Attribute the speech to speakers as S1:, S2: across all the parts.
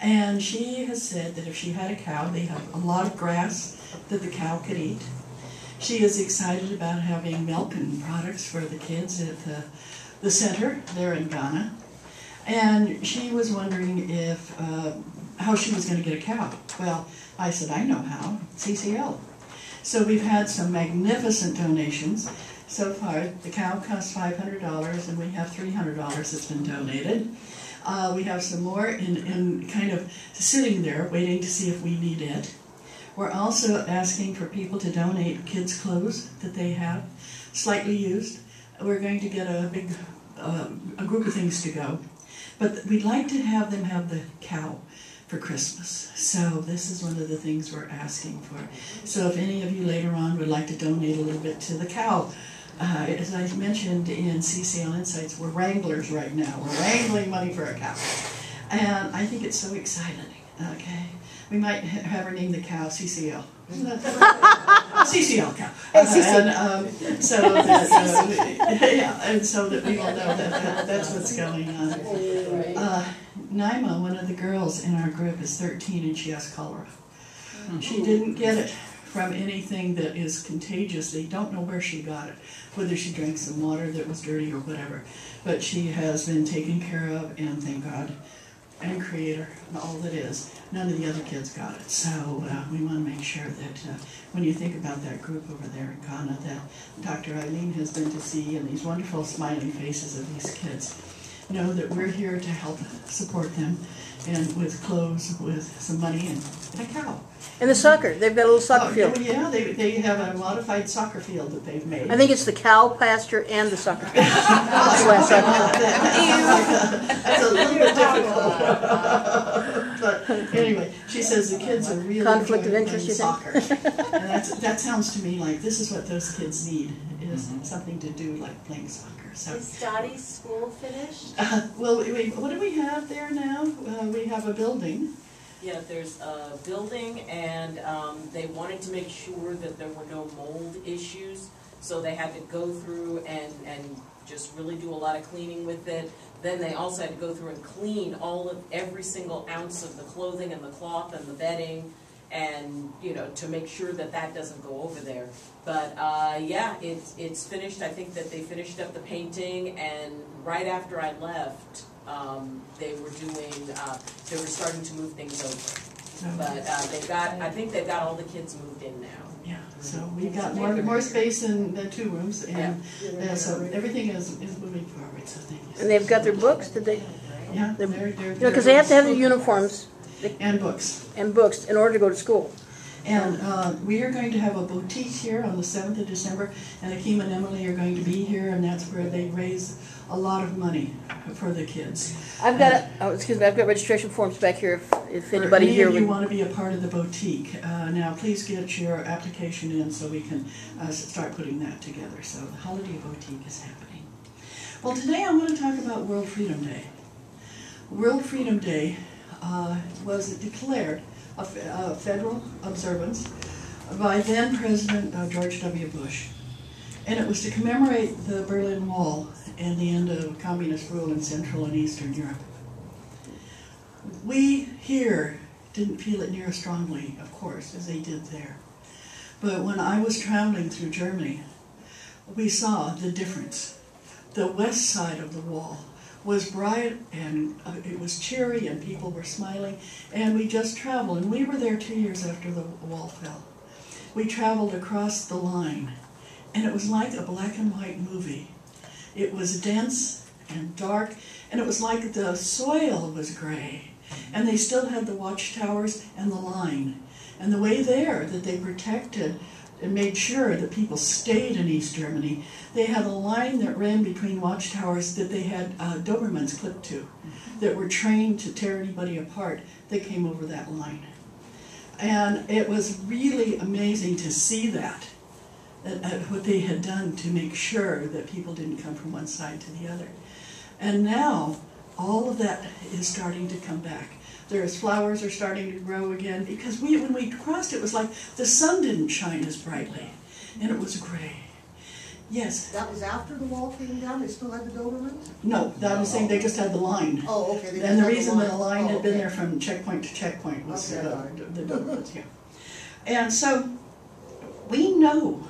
S1: And she has said that if she had a cow, they have a lot of grass that the cow could eat. She is excited about having milk and products for the kids at the center there in Ghana. And she was wondering if how she was going to get a cow. Well, I said, I know how, CCL. So we've had some magnificent donations. So far, the cow costs $500, and we have $300 that's been donated. We have some more in kind of sitting there waiting to see if we need it. We're also asking for people to donate kids' clothes that they have, slightly used. We're going to get a big a group of things to go. But we'd like to have them have the cow for Christmas. So this is one of the things we're asking for. So if any of you later on would like to donate a little bit to the cow, as I mentioned in CCL Insights, we're wranglers right now. We're wrangling money for a cow. And I think it's so exciting, okay? We might have her name the cow CCL. CCL cow. And so that we all know that that's what's going on. Naima, one of the girls in our group, is 13 and she has cholera. She didn't get it from anything that is contagious. They don't know where she got it, whether she drank some water that was dirty or whatever. But she has been taken care of, and thank God, and Creator, and all that is. None of the other kids got it. So we want to make sure that when you think about that group over there in Ghana that Dr. Eileen has been to see, and these wonderful smiling faces of these kids, know that we're here to help support them, and with clothes, with some money, and a cow.
S2: And the soccer. They've got a little soccer field.
S1: Yeah, they have a modified soccer field that they've made.
S2: I think it's the cow pasture and the soccer field. That's
S1: a little bit difficult. But anyway, she says the kids are really
S2: conflict of interest, you
S1: soccer. And that sounds to me like this is what those kids need, is something to do like playing soccer. So,
S3: is Dottie's school finished?
S1: Well, what do we have there now? We have a building.
S4: Yeah, there's a building, and they wanted to make sure that there were no mold issues, so they had to go through and just really do a lot of cleaning with it. Then they also had to go through and clean every single ounce of the clothing and the cloth and the bedding, and to make sure that that doesn't go over there. But yeah, it's finished. I think that they finished up the painting, and right after I left, they were starting to move things over. But I think they've got all the kids moved in now.
S1: Yeah, so we've got more space in the 2 rooms, and so everything is moving forward. So thank you.
S2: And they've got their books, did they?
S1: Yeah,
S2: because they have to have their uniforms
S1: and books
S2: in order to go to school.
S1: And we are going to have a boutique here on the 7th of December, and Akeem and Emily are going to be here, and that's where they raise a lot of money for the kids.
S2: I've got I've got registration forms back here if anybody here would.
S1: You want to be a part of the boutique. Now please get your application in so we can start putting that together. So the Holiday Boutique is happening. Well, today I want to talk about World Freedom Day. World Freedom Day was declared a federal observance by then President George W. Bush. And it was to commemorate the Berlin Wall and the end of communist rule in Central and Eastern Europe. We here didn't feel it near as strongly, of course, as they did there. But when I was traveling through Germany, we saw the difference. The west side of the wall was bright, and it was cheery, and people were smiling, and we just traveled, and we were there 2 years after the wall fell. We traveled across the line, and it was like a black and white movie. It was dense and dark, and it was like the soil was gray, and they still had the watchtowers and the line. And the way there that they protected and made sure that people stayed in East Germany, they had a line that ran between watchtowers that they had Dobermans clipped to, that were trained to tear anybody apart that came over that line. And it was really amazing to see that, what they had done to make sure that people didn't come from one side to the other. And now, all of that is starting to come back. There's flowers are starting to grow again, because when we crossed, it was like the sun didn't shine as brightly, and it was gray. Yes.
S5: That was after the wall came down, they still had the Dobermans?
S1: No, that was saying they just had the line.
S5: Oh, okay. They just
S1: And the
S5: had
S1: reason that the line
S5: Oh,
S1: had been
S5: okay.
S1: there from checkpoint to checkpoint was
S5: Okay, all right.
S1: the Dobermans, yeah. And so, we know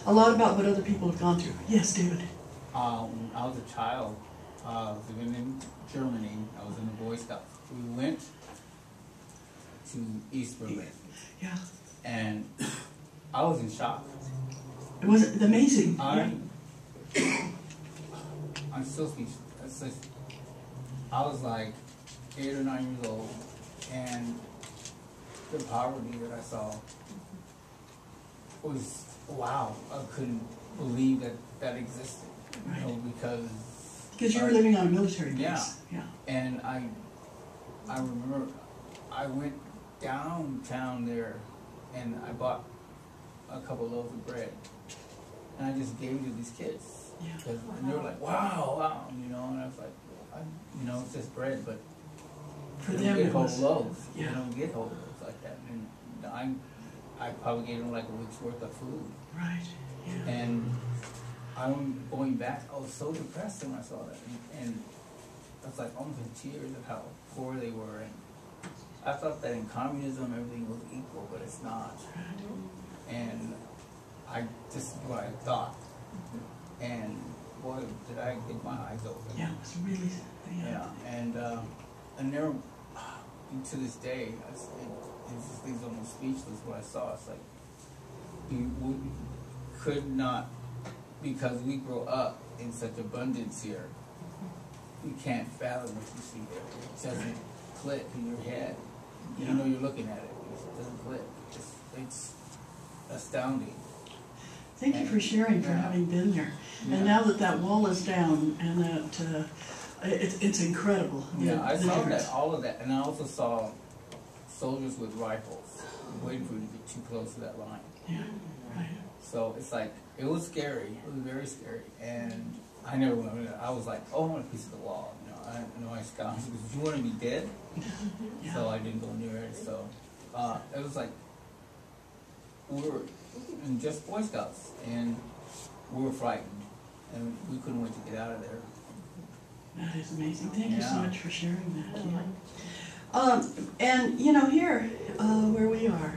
S1: a lot about what other people have gone through. Yes, David?
S6: When I was a child, living in Germany, I was in the Boy Scouts. We went to East Berlin,
S1: Yeah.
S6: and I was in shock.
S1: It was amazing.
S6: I'm still speechless. It's just, I was like 8 or 9 years old, and the poverty that I saw was, wow, I couldn't believe that that existed, you know,
S1: Because you were living on a military base.
S6: Yeah.
S1: Yeah.
S6: And I remember I went downtown there, and I bought a couple loaves of bread, and I just gave it to these kids.
S1: Yeah.
S6: And they were like, wow, you know, and I was like, you know, it's just bread, but
S1: For
S6: you
S1: them
S6: don't get
S1: it
S6: whole
S1: was.
S6: loaves.
S1: Yeah.
S6: You don't get whole loaves like that. And I probably gave them like a week's worth of food.
S1: Right. Yeah.
S6: And I'm going back, I was so depressed when I saw that. And I was like almost in tears of how poor they were. And I thought that in communism everything was equal, but it's not. And this is what I thought. And boy, did I get my eyes open.
S1: Yeah, it was really,
S6: Yeah, and there, to this day, it's things almost speechless what I saw. It's like, we could not, because we grow up in such abundance here, we can't fathom what you see there. It doesn't click in your head.
S1: Yeah.
S6: You know you're looking at it. It doesn't click. It's astounding.
S1: Thank you for sharing, for
S6: Yeah.
S1: having been there.
S6: Yeah.
S1: And now that that wall is down and that, it's incredible.
S6: Yeah, I
S1: the
S6: saw
S1: difference.
S6: that, all of that, and I also saw soldiers with rifles waiting for you to get too close to that line.
S1: Yeah, right.
S6: So it's like, it was scary, it was very scary, and I never went over there. I was like, oh, I want a piece of the wall, you know, I know I scouted, because you want to be dead,
S1: Yeah.
S6: so I didn't go near it, so, it was like, we were in just Boy Scouts, and we were frightened, and we couldn't wait to get out of there.
S1: That is amazing. Thank you so
S6: Yeah.
S1: much for sharing that. Yeah. And you know, here where we are,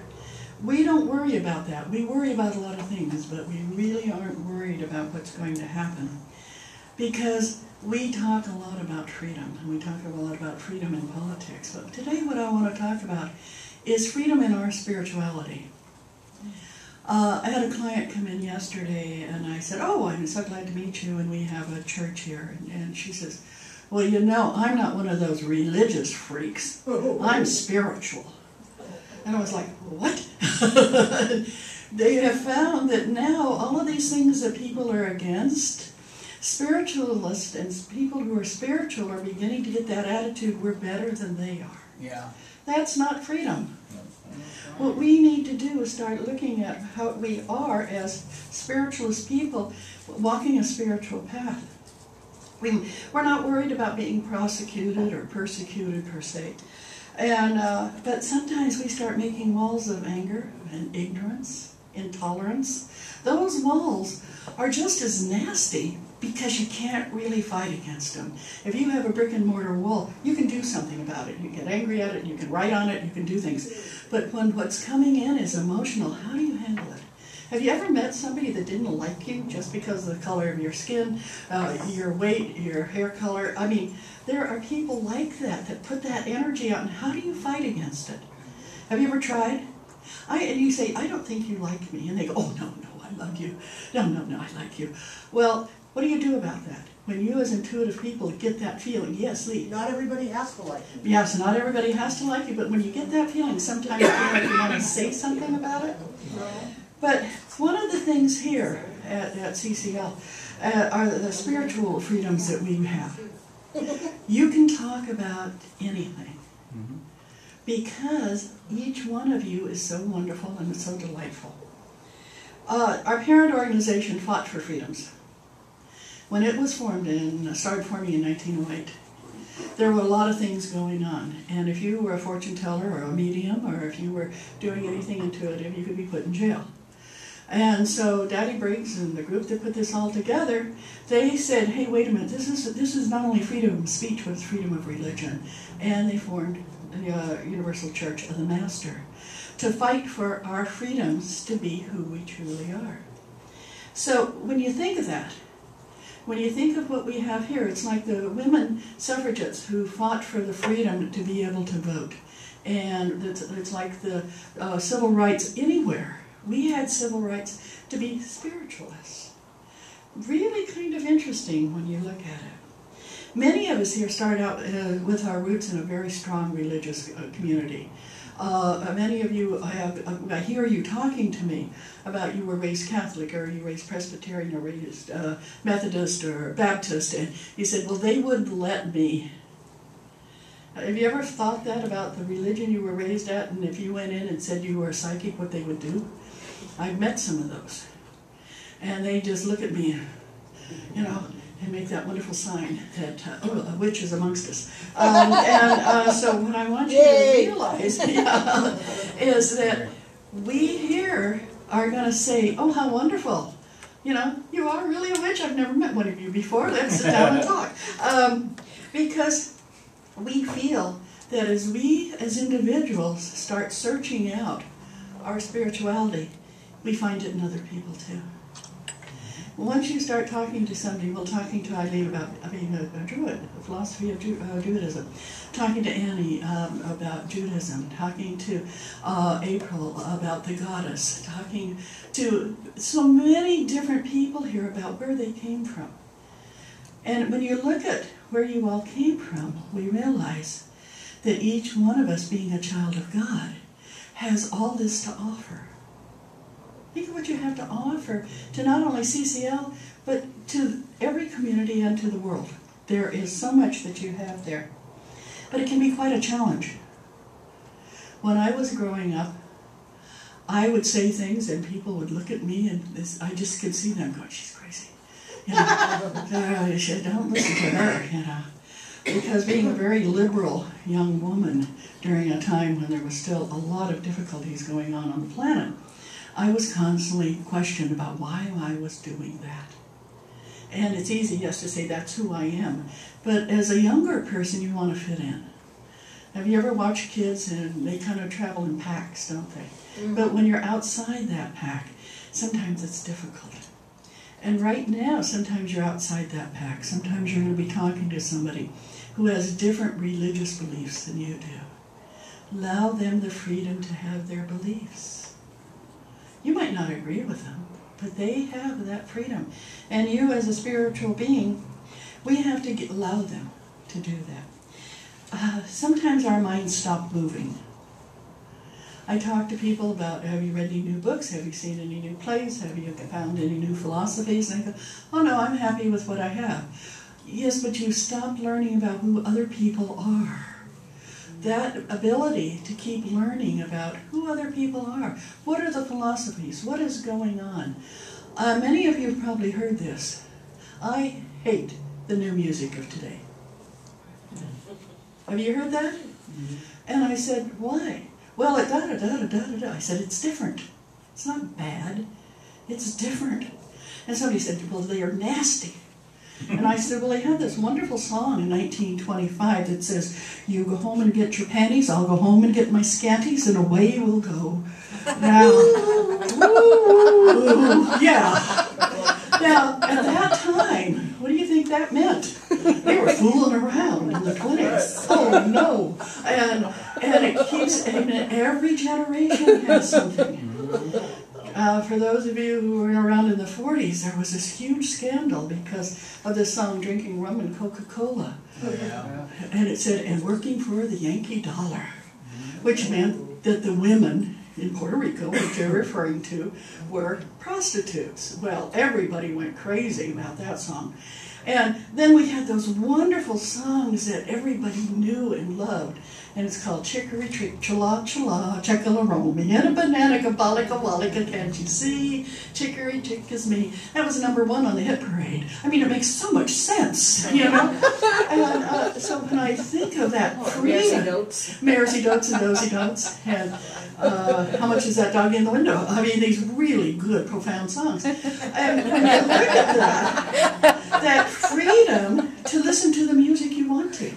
S1: we don't worry about that. We worry about a lot of things, but we really aren't worried about what's going to happen, because we talk a lot about freedom, and we talk a lot about freedom in politics. But today, what I want to talk about is freedom in our spirituality. I had a client come in yesterday, and I said, oh, I'm so glad to meet you, and we have a church here. And she says, well, you know, I'm not one of those religious freaks. I'm spiritual. And I was like, what? They have found that now all of these things that people are against, spiritualists and people who are spiritual are beginning to get that attitude, we're better than they are.
S6: Yeah.
S1: That's not freedom. What we need to do is start looking at how we are as spiritualist people walking a spiritual path. We're not worried about being prosecuted or persecuted per se. But sometimes we start making walls of anger and ignorance, intolerance. Those walls are just as nasty because you can't really fight against them. If you have a brick and mortar wall, you can do something about it. You get angry at it, you can write on it, you can do things. But when what's coming in is emotional, how do you handle it? Have you ever met somebody that didn't like you just because of the color of your skin, your weight, your hair color? I mean, there are people like that that put that energy out, and how do you fight against it? Have you ever tried? And you say, I don't think you like me. And they go, oh, no, I love you. No, I like you. Well, what do you do about that? When you as intuitive people get that feeling, yes, Lee.
S5: Not everybody has to like you.
S1: Yes, not everybody has to like you, but when you get that feeling, sometimes you feel like you want to say something about it. But one of the things here at CCL are the spiritual freedoms that we have. You can talk about anything because each one of you is so wonderful and so delightful. Our parent organization fought for freedoms. When it was formed and started forming in 1908, there were a lot of things going on. And if you were a fortune teller or a medium, or if you were doing anything intuitive, you could be put in jail. And so Daddy Briggs and the group that put this all together, they said, hey, wait a minute, this is not only freedom of speech, but it's freedom of religion. And they formed the Universal Church of the Master to fight for our freedoms to be who we truly are. So when you think of that, when you think of what we have here, it's like the women suffragettes who fought for the freedom to be able to vote. And it's like the civil rights anywhere. We had civil rights to be spiritualists. Really kind of interesting when you look at it. Many of us here start out with our roots in a very strong religious community. Many of you I hear you talking to me about you were raised Catholic, or you raised Presbyterian, or raised Methodist or Baptist, and you said, well, they wouldn't let me. Have you ever thought that about the religion you were raised at, and if you went in and said you were a psychic, what they would do? I've met some of those. And they just look at me, you know, and make that wonderful sign that, a witch is amongst us. So what I want you to realize is that we here are going to say, oh, how wonderful. You know, you are really a witch. I've never met one of you before. Let's sit down and talk. Because we feel that as we as individuals start searching out our spirituality, we find it in other people too. Once you start talking to somebody, well, talking to Eileen about being a Druid, the philosophy of Druidism, talking to Annie about Judaism, talking to April about the goddess, talking to so many different people here about where they came from. And when you look at where you all came from, we realize that each one of us, being a child of God, has all this to offer. Think of what you have to offer to not only CCL, but to every community and to the world. There is so much that you have there. But it can be quite a challenge. When I was growing up, I would say things and people would look at me and I just could see them going, she's crazy. You know, don't listen to her, you know. Because being a very liberal young woman during a time when there was still a lot of difficulties going on the planet, I was constantly questioned about why I was doing that. And it's easy, yes, to say that's who I am. But as a younger person, you want to fit in. Have you ever watched kids and they kind of travel in packs, don't they? Mm-hmm. But when you're outside that pack, sometimes it's difficult. And right now, sometimes you're outside that pack. Sometimes you're going to be talking to somebody who has different religious beliefs than you do. Allow them the freedom to have their beliefs. You might not agree with them, but they have that freedom. And you as a spiritual being, we have to allow them to do that. Sometimes our minds stop moving. I talk to people about, have you read any new books? Have you seen any new plays? Have you found any new philosophies? And I go, oh no, I'm happy with what I have. Yes, but you stop learning about who other people are. That ability to keep learning about who other people are. What are the philosophies? What is going on? Many of you have probably heard this. I hate the new music of today. Have you heard that? Mm-hmm. And I said, why? Well, I said, it's different. It's not bad. It's different. And somebody said, well, they are nasty. And I said, well, they had this wonderful song in 1925 that says, you go home and get your panties, I'll go home and get my scanties, and away we'll go. Now, yeah. Now, at that time, what do you think that meant? They were fooling around in the 20s. Oh, no. And it keeps, and every generation has something. For those of you who were around in the 40s, there was this huge scandal because of the song Drinking Rum and Coca-Cola. Oh, yeah. And it said, and working for the Yankee dollar, which meant that the women in Puerto Rico, which they're referring to, were prostitutes. Well, everybody went crazy about that song. And then we had those wonderful songs that everybody knew and loved. And it's called Chicory Trick, Chala Chala, Checkalaromi, and a banana, Kabalika Walika, can't you see? Chicory Chick is me. That was #1 on the hit parade. I mean, it makes so much sense, you know? And so when I think of that freedom, Maresy Dotes and Dozy Dotes, and How Much Is That Dog in the Window? I mean, these really good, profound songs. And when you look at that freedom to listen to the music you want to,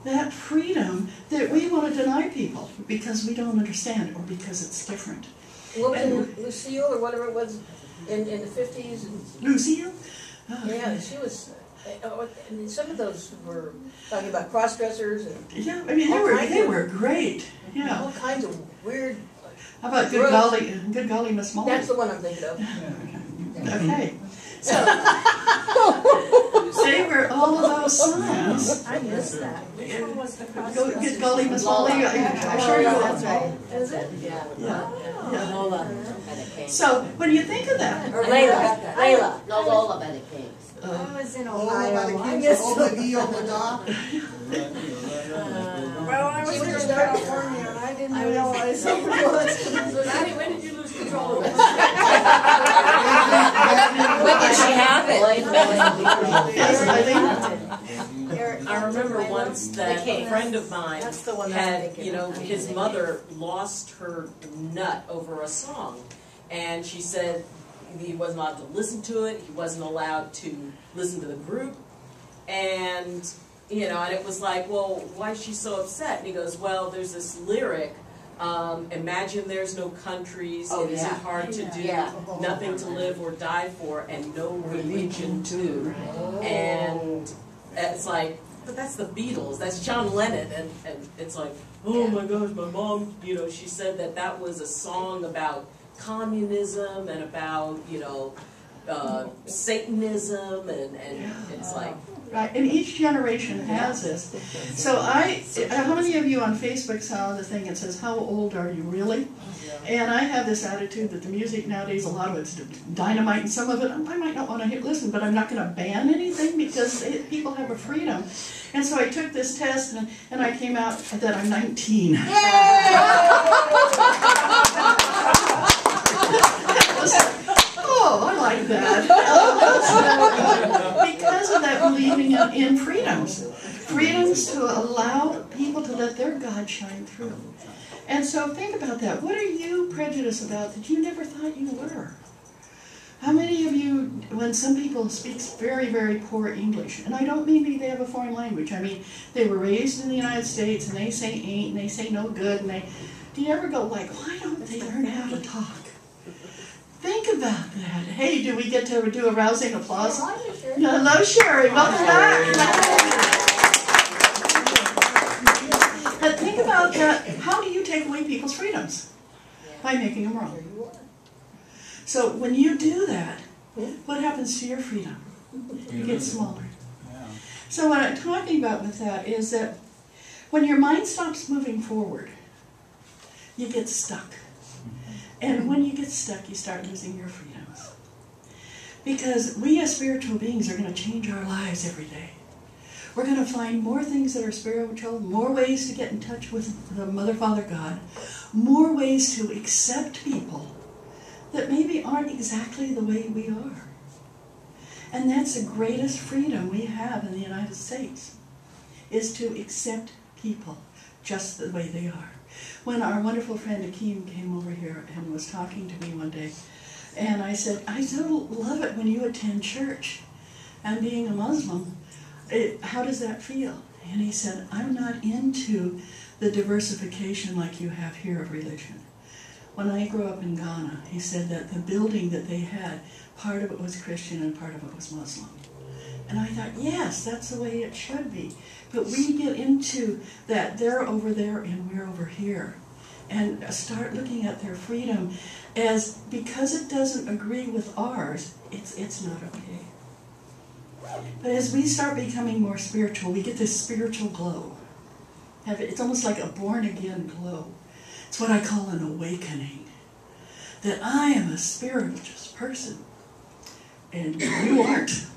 S1: that freedom that we want to deny people because we don't understand or because it's different.
S2: What was it, Lucille or whatever it was in the 50s?
S1: Lucille? Oh,
S2: Yeah, she was. And some of those were talking about cross-dressers and
S1: yeah, I mean, they were great. Yeah.
S2: all kinds of weird.
S1: How about Good Golly, Miss Molly?
S2: That's the one I'm thinking of.
S1: Okay. So, they were all of those songs.
S3: I missed that. Which one was the cross?
S1: Good Golly, Miss Molly. I'm sure you will.
S3: That's right. Is it?
S4: Yeah.
S1: Yeah.
S4: Lola.
S1: So, when you think of that,
S2: Or Layla.
S7: No, Lola by the Kings.
S3: I was in
S5: Oh, by the
S3: Ohio.
S5: kids, oh, the E on the top.
S3: Well, I was
S2: She
S3: in
S2: was
S3: California and I didn't realize it was.
S4: So Maddie, when did you lose control of this?
S2: When did she have it?
S1: yes, I think
S4: I remember once that a friend of mine
S3: That's the one I'm
S4: had,
S3: thinking
S4: you know,
S3: of.
S4: his mother lost her nut over a song. And she said he wasn't allowed to listen to it, he wasn't allowed to listen to the group. And, you know, and it was like, well, why is she so upset? And he goes, well, there's this lyric, imagine there's no countries, it isn't hard to do, nothing to live or die for, and no religion too. And it's like, but that's the Beatles, that's John Lennon, and it's like, oh my gosh, my mom, you know, she said that was a song about communism and about, you know, Satanism, and it's like,
S1: right, and each generation has this. So how many of you on Facebook saw the thing that says, how old are you really? And I have this attitude that the music nowadays, a lot of it's dynamite, and some of it I might not want to listen, but I'm not going to ban anything because people have a freedom. And so I took this test, and I came out that I'm 19. Oh, I like that. Because of that believing in freedoms. Freedoms to allow people to let their God shine through. And so think about that. What are you prejudiced about that you never thought you were? How many of you, when some people speak very, very poor English, and I don't mean they have a foreign language, I mean they were raised in the United States and they say ain't and they say no good, and do you ever go like, why don't they learn how to talk? Think about that. Hey, do we get to do a rousing applause? Hello, Sherry. Welcome back. But think about that. How do you take away people's freedoms? By making them wrong. So when you do that, what happens to your freedom? It gets smaller. So what I'm talking about with that is that when your mind stops moving forward, you get stuck. And when you get stuck, you start losing your freedoms. Because we as spiritual beings are going to change our lives every day. We're going to find more things that are spiritual, more ways to get in touch with the Mother, Father, God, more ways to accept people that maybe aren't exactly the way we are. And that's the greatest freedom we have in the United States, is to accept people just the way they are. When our wonderful friend Akeem came over here and was talking to me one day, and I said, I so love it when you attend church. And being a Muslim, how does that feel? And he said, I'm not into the diversification like you have here of religion. When I grew up in Ghana, he said that the building that they had, part of it was Christian and part of it was Muslim. And I thought, yes, that's the way it should be. But we get into that they're over there and we're over here. And start looking at their freedom as, because it doesn't agree with ours, it's not okay. But as we start becoming more spiritual, we get this spiritual glow. It's almost like a born-again glow. It's what I call an awakening. That I am a spiritual person. And you aren't.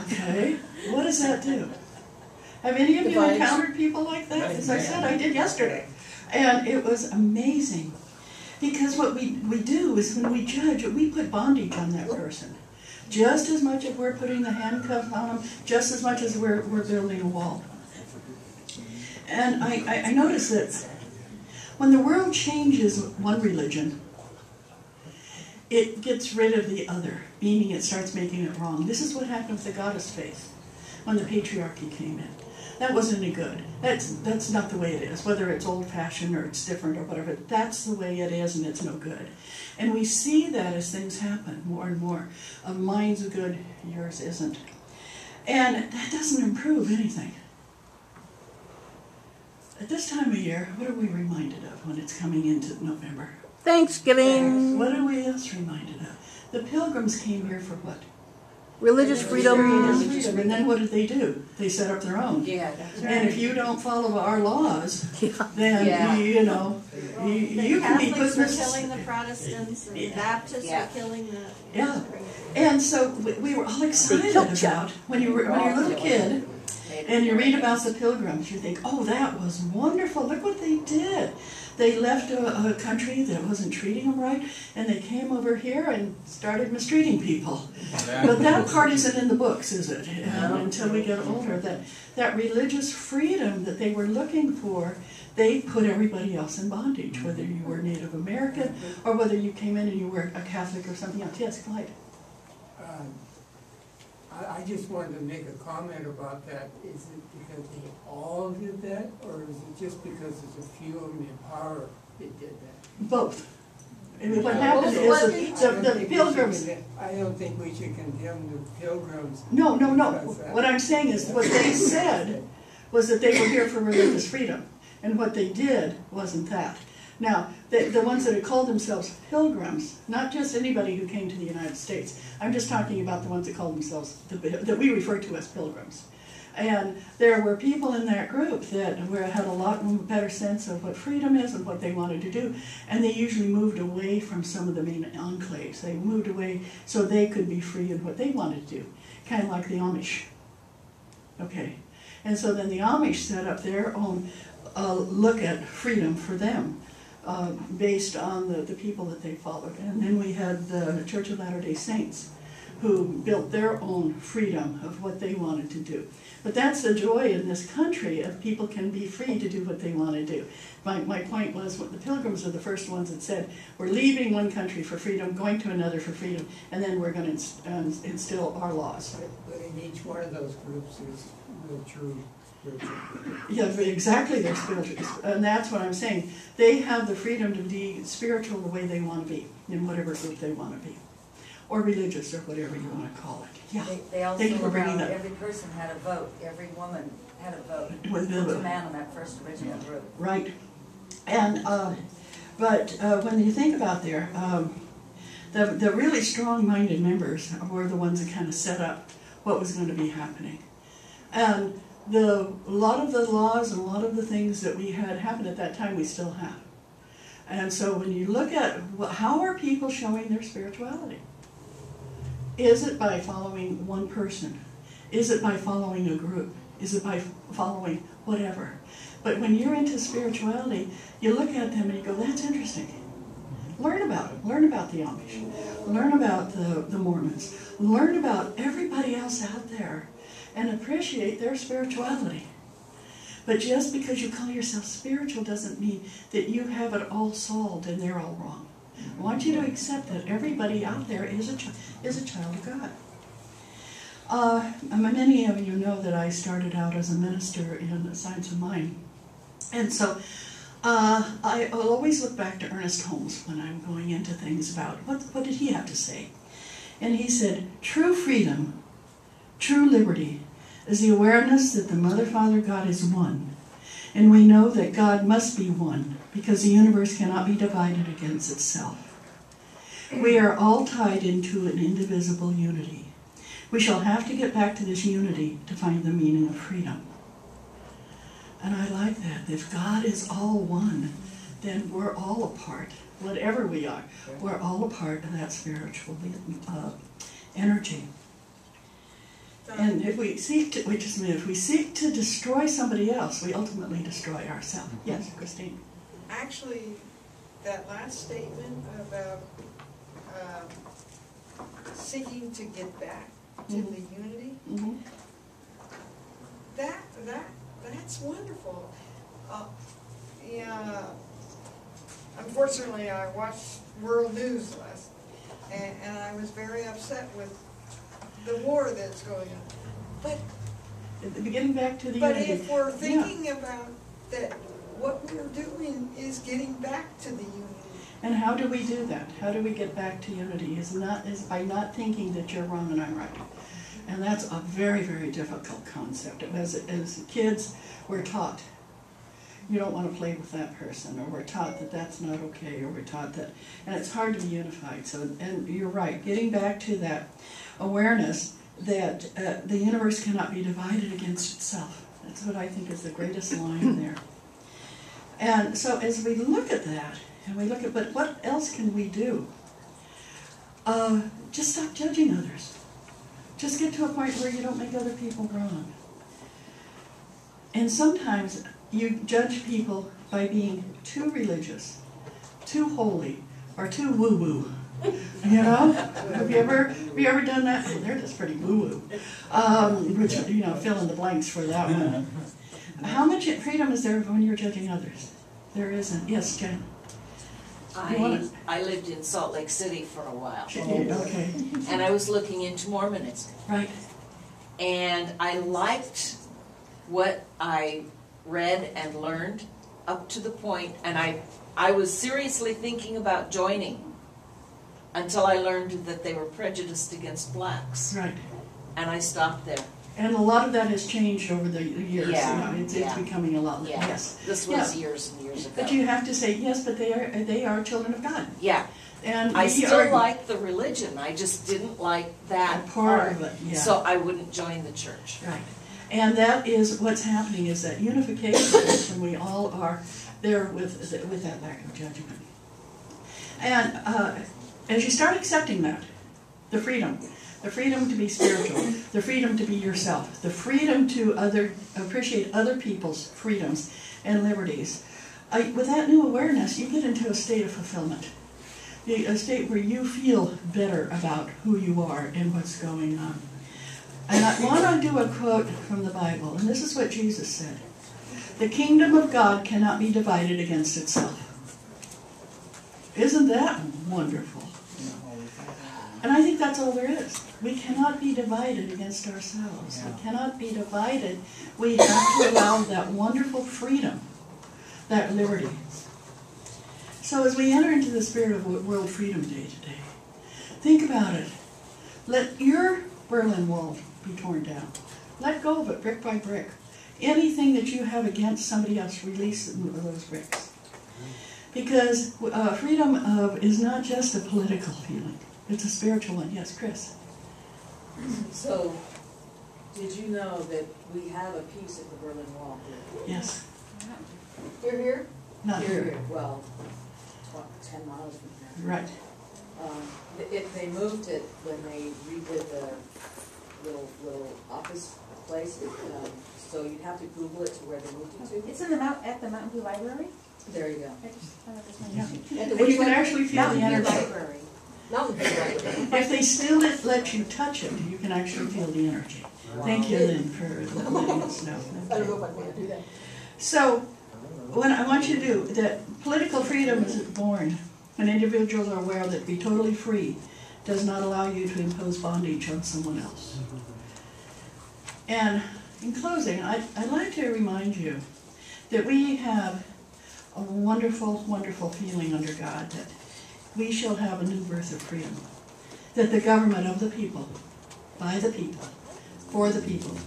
S1: Okay, what does that do? Have any of you
S2: Divides.
S1: encountered people like that? As I said, I did yesterday. And it was amazing. Because what we do is when we judge, we put bondage on that person. Just as much as we're putting the handcuffs on them, just as much as we're building a wall. And I noticed that when the world changes one religion, it gets rid of the other, meaning it starts making it wrong. This is what happened with the goddess faith when the patriarchy came in. That wasn't any good. That's not the way it is, whether it's old-fashioned or it's different or whatever. That's the way it is, and it's no good. And we see that as things happen more and more. Mine's good, yours isn't. And that doesn't improve anything. At this time of year, what are we reminded of when it's coming into November?
S7: Thanksgiving,
S1: What are we else reminded of? The Pilgrims came here for what?
S7: religious freedom.
S1: Religious freedom. And then what did they do? They set up their own.
S2: Yeah, that's right.
S1: And if you don't follow our laws, then
S2: Yeah.
S1: you know, you can be
S3: Catholics
S1: put
S3: were
S1: in
S3: killing the Protestants, and the Baptists
S2: Yeah.
S3: were killing the.
S1: Yeah. And so we were all excited
S7: killed you.
S1: about when you're a little kid and you read about the Pilgrims, you think, oh, that was wonderful. Look what they did. They left a country that wasn't treating them right, and they came over here and started mistreating people. But that part isn't in the books, is it? Until we get older, that religious freedom that they were looking for, they put everybody else in bondage, whether you were Native American or whether you came in and you were a Catholic or something else. Yes, Clyde.
S8: I just wanted to make a comment about that. Is it because they all did that, or is it just because there's a few of them in power that did that?
S1: Both. I mean, what happened is the Pilgrims.
S8: I don't think we should condemn the Pilgrims.
S1: No.
S8: because,
S1: What I'm saying is what they said was that they were here for religious freedom. And what they did wasn't that. Now, the ones that had called themselves Pilgrims, not just anybody who came to the United States, I'm just talking about the ones that called themselves, that we refer to as Pilgrims. And there were people in that group that had a lot better sense of what freedom is and what they wanted to do. And they usually moved away from some of the main enclaves. They moved away so they could be free in what they wanted to do, kind of like the Amish. Okay. And so then the Amish set up their own look at freedom for them. Based on the people that they followed. And then we had the Church of Latter-day Saints, who built their own freedom of what they wanted to do. But that's the joy in this country, if people can be free to do what they want to do. My point was, the Pilgrims are the first ones that said, we're leaving one country for freedom, going to another for freedom, and then we're going to instill our laws.
S8: But in each one of those groups is real true spiritual.
S1: Yeah, exactly, they're spiritual. And that's what I'm saying. They have the freedom to be spiritual the way they want to be, in whatever group they want to be. Or religious, or whatever you want to call it. Yeah.
S9: They also
S1: Thank you for bringing
S9: allowed
S1: that.
S9: every person had a vote, every woman had a vote.
S1: With
S9: There was
S1: the-
S9: a man on that first original group.
S1: Right. And, but when you think about there, the really strong-minded members were the ones that kind of set up what was going to be happening. And a lot of the laws and a lot of the things that we had happen at that time, we still have. And so when you look at how are people showing their spirituality? Is it by following one person? Is it by following a group? Is it by following whatever? But when you're into spirituality, you look at them and you go, that's interesting. Learn about it. Learn about the Amish. Learn about the Mormons. Learn about everybody else out there and appreciate their spirituality. But just because you call yourself spiritual doesn't mean that you have it all solved and they're all wrong. I want you to accept that everybody out there is a child of God. Many of you know that I started out as a minister in Science of Mind. And so I always look back to Ernest Holmes when I'm going into things about what did he have to say. And he said, true freedom, true liberty, is the awareness that the Mother, Father, God is one. And we know that God must be one because the universe cannot be divided against itself. We are all tied into an indivisible unity. We shall have to get back to this unity to find the meaning of freedom. And I like that. If God is all one, then we're all a part. Whatever we are, we're all a part of that spiritual energy. And if we seek to, wait just a minute, if we seek to destroy somebody else, we ultimately destroy ourselves. Yes, Christine?
S10: Actually, that last statement about seeking to get back to the unity,
S1: Mm-hmm.
S10: that's wonderful. Yeah. Unfortunately, I watched World News last, and I was very upset with the war that's going on. But
S1: Getting back to the
S10: but
S1: unity.
S10: if we're thinking about that, what we're doing is getting back to the unity.
S1: And how do we do that? How do we get back to unity? Is by not thinking that you're wrong and I'm right. And that's a very, very difficult concept. As kids, we're taught you don't want to play with that person, or we're taught that that's not okay, or we're taught that, and it's hard to be unified. So, and you're right, getting back to that awareness that the universe cannot be divided against itself. That's what I think is the greatest line there. And so as we look at that, and we look at, but what else can we do? Just stop judging others. Just get to a point where you don't make other people wrong. And sometimes you judge people by being too religious, too holy, or too woo-woo. You know? Have you ever done that? Oh, they're just pretty woo-woo. Which, fill in the blanks for that one. How much freedom is there when you're judging others? There isn't. Yes, Jen?
S11: I lived in Salt Lake City for a while.
S1: Okay.
S11: And I was looking into Mormonism.
S1: Right.
S11: And I liked what I read and learned up to the point, and I was seriously thinking about joining until I learned that they were prejudiced against blacks.
S1: Right.
S11: And I stopped there.
S1: And a lot of that has changed over the years.
S11: Yeah,
S1: It's
S11: yeah.
S1: becoming a lot.
S11: Yeah.
S1: Yes.
S11: This was years and years ago.
S1: But you have to say yes. But they are children of God.
S11: Yeah.
S1: And
S11: I
S1: we
S11: still
S1: are,
S11: like the religion. I just didn't like that
S1: part of it. Yeah.
S11: So I wouldn't join the church.
S1: Right. And that is what's happening, is that unification, and we all are there with that lack of judgment. And as you start accepting that, the freedom to be spiritual, the freedom to be yourself, the freedom to appreciate other people's freedoms and liberties, with that new awareness, you get into a state of fulfillment, a state where you feel better about who you are and what's going on. And I want to do a quote from the Bible, and this is what Jesus said. The kingdom of God cannot be divided against itself. Isn't that wonderful? And I think that's all there is. We cannot be divided against ourselves. We cannot be divided. We have to allow that wonderful freedom, that liberty. So as we enter into the spirit of World Freedom Day today, think about it. Let your Berlin Wall be torn down. Let go of it brick by brick. Anything that you have against somebody else, release those bricks. Because freedom is not just a political feeling. It's a spiritual one. Yes, Chris?
S12: So, did you know that we have a piece of the Berlin Wall here?
S1: Yes.
S2: Here?
S1: Not here.
S12: Well, 10 miles from here.
S1: Right.
S12: They moved it when they redid the little office place, so you'd have to Google it to where they moved it to.
S3: It's in at the Mountain View Library.
S12: There you go.
S1: Yeah. And you can actually feel the energy.
S3: Library.
S2: Mountain View Library.
S1: If they still let you touch it, you can actually feel the energy. Thank you, Lynn, for letting us know.
S2: I don't know if I can do that.
S1: So, what I want you to do, that political freedom is born when individuals are aware that to be totally free does not allow you to impose bondage on someone else. And in closing, I'd like to remind you that we have a wonderful, wonderful feeling under God that we shall have a new birth of freedom. That the government of the people, by the people, for the people,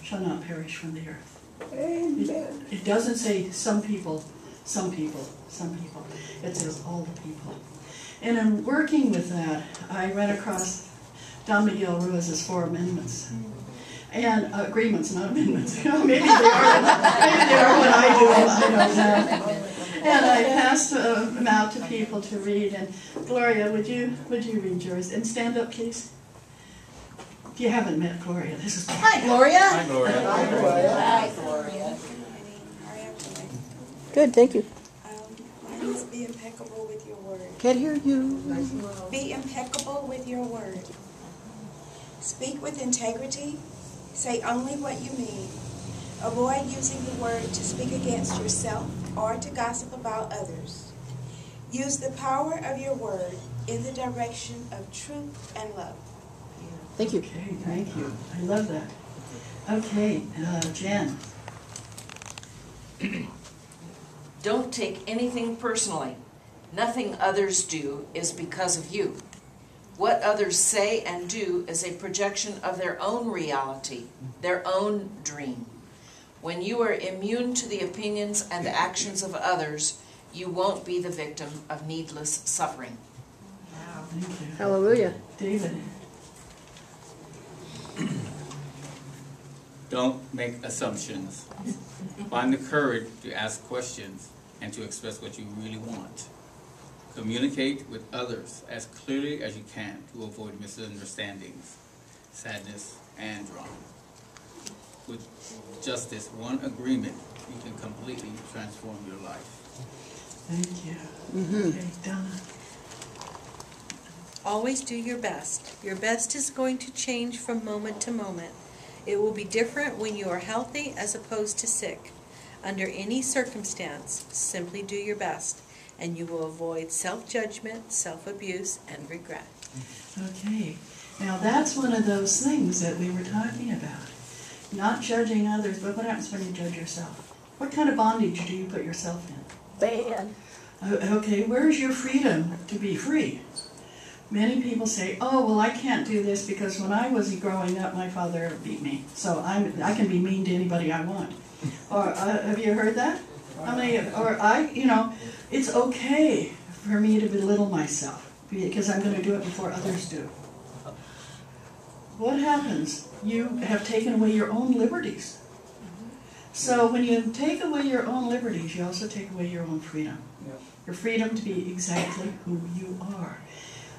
S1: shall not perish from the earth. It doesn't say some people, some people, some people. It says all the people. And in working with that, I ran across Don Miguel Ruiz's 4 amendments. And agreements, not amendments. Maybe they are what I do, I don't know. And I passed them out to people to read. And Gloria, would you read yours? And stand up, please. If you haven't met Gloria, this is
S2: Hi, Gloria.
S6: Hi, Gloria.
S2: Hi, Gloria.
S7: Good, thank you.
S13: Mine is be impeccable with your word.
S7: Can't hear you.
S13: Be impeccable with your word. Speak with integrity. Say only what you mean. Avoid using the word to speak against yourself or to gossip about others. Use the power of your word in the direction of truth and love.
S7: Thank you.
S1: Okay, thank you. I love that. Okay, Jen.
S11: Don't take anything personally. Nothing others do is because of you. What others say and do is a projection of their own reality, their own dream. When you are immune to the opinions and actions of others, you won't be the victim of needless suffering.
S2: Wow.
S1: Thank you.
S7: Hallelujah.
S1: David.
S6: Don't make assumptions. Find the courage to ask questions and to express what you really want. Communicate with others as clearly as you can to avoid misunderstandings, sadness, and drama. With just this one agreement, you can completely transform your life.
S1: Thank you. Okay, Donna.
S14: Always do your best. Your best is going to change from moment to moment. It will be different when you are healthy as opposed to sick. Under any circumstance, simply do your best, and you will avoid self-judgment, self-abuse, and regret.
S1: Okay. Now that's one of those things that we were talking about. Not judging others, but what happens when you judge yourself? What kind of bondage do you put yourself in?
S7: Bad.
S1: Okay, where's your freedom to be free? Many people say, oh, well, I can't do this because when I was growing up, my father beat me. So I can be mean to anybody I want. Or have you heard that? It's okay for me to belittle myself because I'm going to do it before others do. What happens? You have taken away your own liberties. So when you take away your own liberties, you also take away your own freedom. Your freedom to be exactly who you are.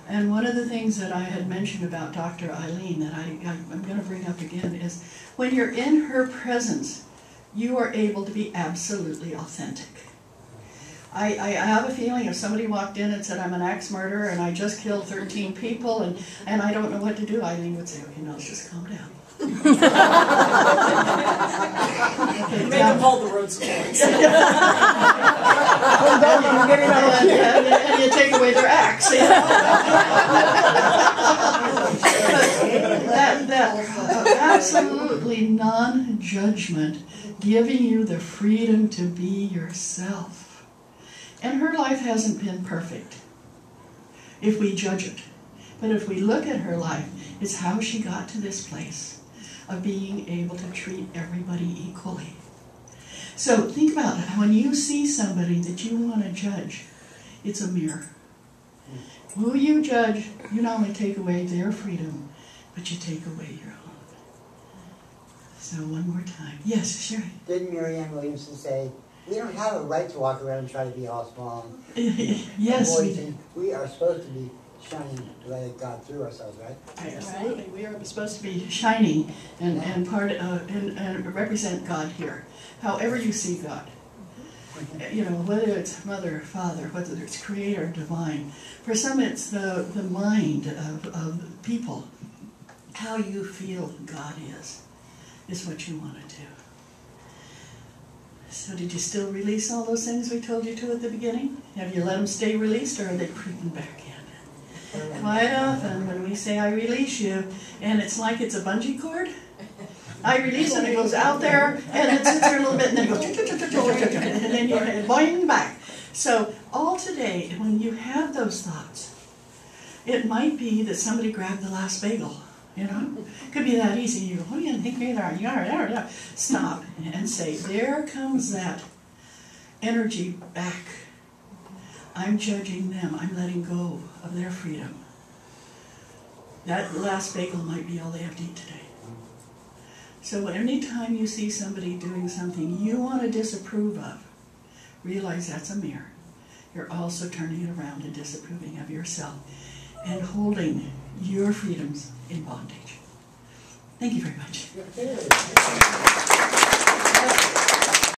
S1: And one of the things that I had mentioned about Dr. Eileen that I'm going to bring up again is when you're in her presence, you are able to be absolutely authentic. I have a feeling if somebody walked in and said, I'm an axe murderer and I just killed 13 people and I don't know what to do, Eileen would say, okay, now let's just calm down.
S4: Make them hold the road sports.
S1: And you take away their axe. You know? that absolutely non-judgment, giving you the freedom to be yourself. And her life hasn't been perfect, if we judge it. But if we look at her life, it's how she got to this place of being able to treat everybody equally. So think about it. When you see somebody that you want to judge, it's a mirror. Who you judge, you not only take away their freedom, but you take away your own. So one more time. Yes, Sherry.
S15: Didn't Marianne Williamson say, we don't have a right to walk around and try to be all strong?
S1: Yes, we do.
S15: We are supposed to be shining the light of God through ourselves, right?
S1: Absolutely. We are supposed to be shining and represent God here. However you see God. You know, whether it's Mother, Father, whether it's Creator, Divine. For some it's the mind of people. How you feel God is what you want to do. So did you still release all those things we told you to at the beginning? Have you let them stay released, or are they creeping back in? Quite often when we say, I release you, and it's like it's a bungee cord, I release and it goes out there, and it sits there a little bit, and then it goes, and then you're boing back. So all today, when you have those thoughts, it might be that somebody grabbed the last bagel. You know, it could be that easy. You go, oh, you didn't think me there. Yeah. Stop and say, there comes that energy back. I'm judging them. I'm letting go of their freedom. That last bagel might be all they have to eat today. So anytime you see somebody doing something you want to disapprove of, realize that's a mirror. You're also turning it around and disapproving of yourself and holding your freedoms in bondage. Thank you very much.
S8: Yeah.